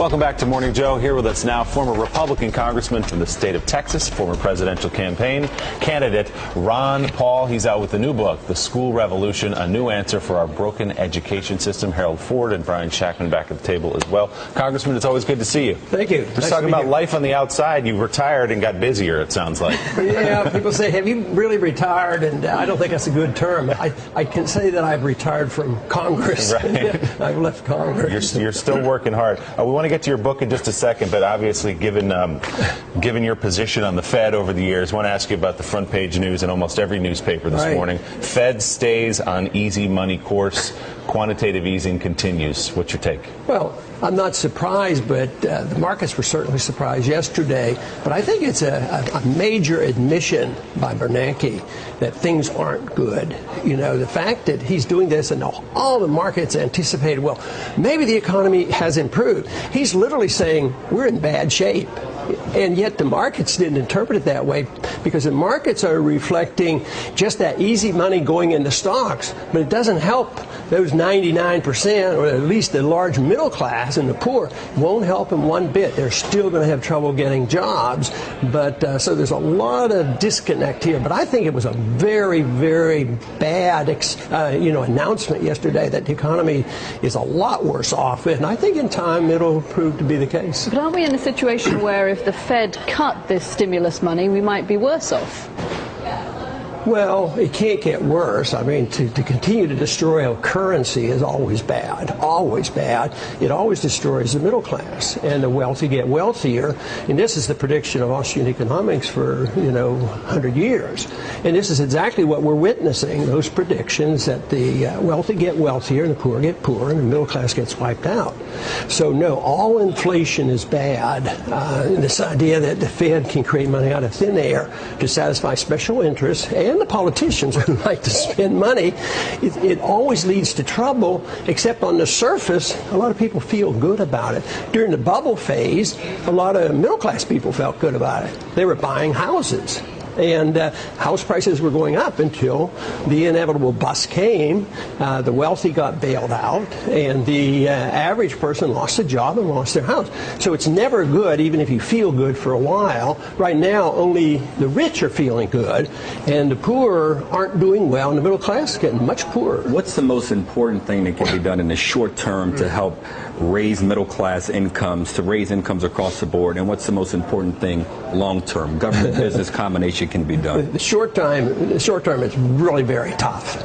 Welcome back to Morning Joe. Here with us now, former Republican congressman from the state of Texas, former presidential campaign candidate Ron Paul. He's out with the new book, The School Revolution, A New Answer for Our Broken Education System. Harold Ford and Brian Shackman back at the table as well. Congressman, it's always good to see you. Thank you. Just talking about life on the outside. You retired and got busier, it sounds like. Yeah, people say, have you really retired? And I don't think that's a good term. I can say that I've retired from Congress. Right. I've left Congress. You're still working hard. We want to get to your book in just a second, but obviously, given your position on the Fed over the years, I want to ask you about the front page news in almost every newspaper this morning. Fed stays on easy money course. Quantitative easing continues. What's your take? Well, I'm not surprised, but the markets were certainly surprised yesterday. But I think it's a major admission by Bernanke that things aren't good. You know, the fact that he's doing this and all the markets anticipated, well, maybe the economy has improved. He's literally saying we're in bad shape. And yet the markets didn't interpret it that way, because the markets are reflecting just that easy money going into stocks, but it doesn't help those 99%, or at least the large middle class and the poor. Won't help them one bit. They're still going to have trouble getting jobs. But so there's a lot of disconnect here. But I think it was a very, very bad announcement yesterday that the economy is a lot worse off. And I think in time it'll prove to be the case. But aren't we in a situation where if the Fed cut this stimulus money, we might be worse off? Well, it can't get worse. I mean, to continue to destroy a currency is always bad, always bad. It always destroys the middle class, and the wealthy get wealthier. And this is the prediction of Austrian economics for, 100 years. And this is exactly what we're witnessing, those predictions that the wealthy get wealthier and the poor get poorer and the middle class gets wiped out. So, no, all inflation is bad. This idea that the Fed can create money out of thin air to satisfy special interests and the politicians who like to spend money, it always leads to trouble, except on the surface, a lot of people feel good about it. During the bubble phase, a lot of middle-class people felt good about it. They were buying houses. And house prices were going up until the inevitable bust came. The wealthy got bailed out, and the average person lost a job and lost their house. So it's never good, even if you feel good for a while. Right now, only the rich are feeling good, and the poor aren't doing well, and the middle class is getting much poorer. What's the most important thing that can be done in the short term to help raise middle class incomes, to raise incomes across the board? And what's the most important thing long term? Government business combination can be done. The short term is really very tough.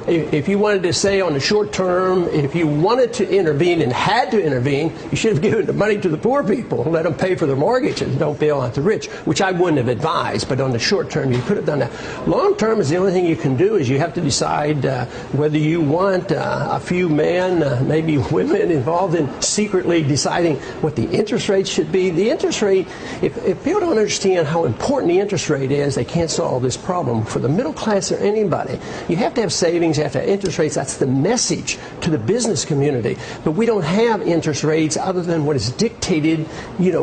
If you wanted to say on the short term, if you wanted to intervene and had to intervene, you should have given the money to the poor people, let them pay for their mortgages, don't bail out the rich, which I wouldn't have advised. But on the short term, you could have done that. Long term is the only thing you can do. Is you have to decide whether you want a few men, maybe women, involved in secretly deciding what the interest rate should be. The interest rate, if people don't understand how important the interest rate is, they can't solve this problem. For the middle class or anybody, you have to have savings. After interest rates, that's the message to the business community. But we don't have interest rates other than what is dictated,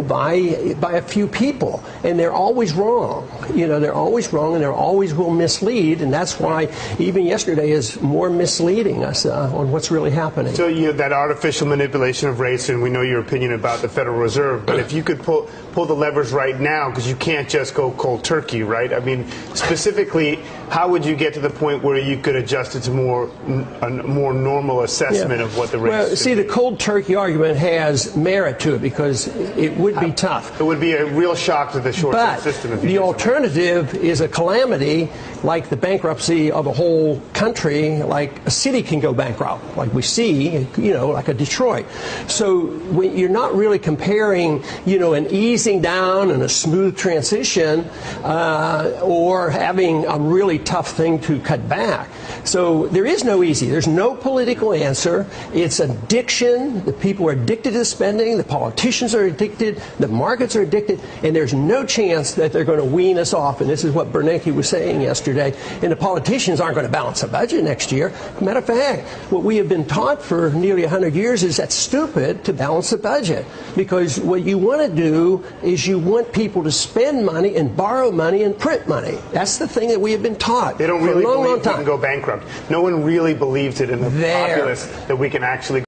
by a few people, and they're always wrong. They're always wrong, and they always will mislead, and that's why even yesterday is more misleading us on what's really happening. So that artificial manipulation of rates, and we know your opinion about the Federal Reserve, but if you could pull the levers right now, because you can't just go cold turkey, right? I mean, specifically, how would you get to the point where you could adjust it to a more normal assessment of what the rates Well, see, the cold turkey argument has merit to it, because it would be tough. It would be a real shock to the short-term system. But the alternative is a calamity, like the bankruptcy of a whole country, like a city can go bankrupt, like we see, like a Detroit. So you're not really comparing, an easing down and a smooth transition, or having a really tough thing to cut back. So there is no easy. There's no political answer. It's addiction. The people are addicted to spending. The politicians are addicted. The markets are addicted. And there's no chance that they're going to wean us off. And this is what Bernanke was saying yesterday. And the politicians aren't going to balance the budget next year. Matter of fact, what we have been taught for nearly 100 years is that's stupid to balance the budget. Because what you want to do is you want people to spend money and borrow money and print money. That's the thing that we have been taught for a long, long time. They don't really believe we can go bankrupt. No one really believes it in the populace that we can actually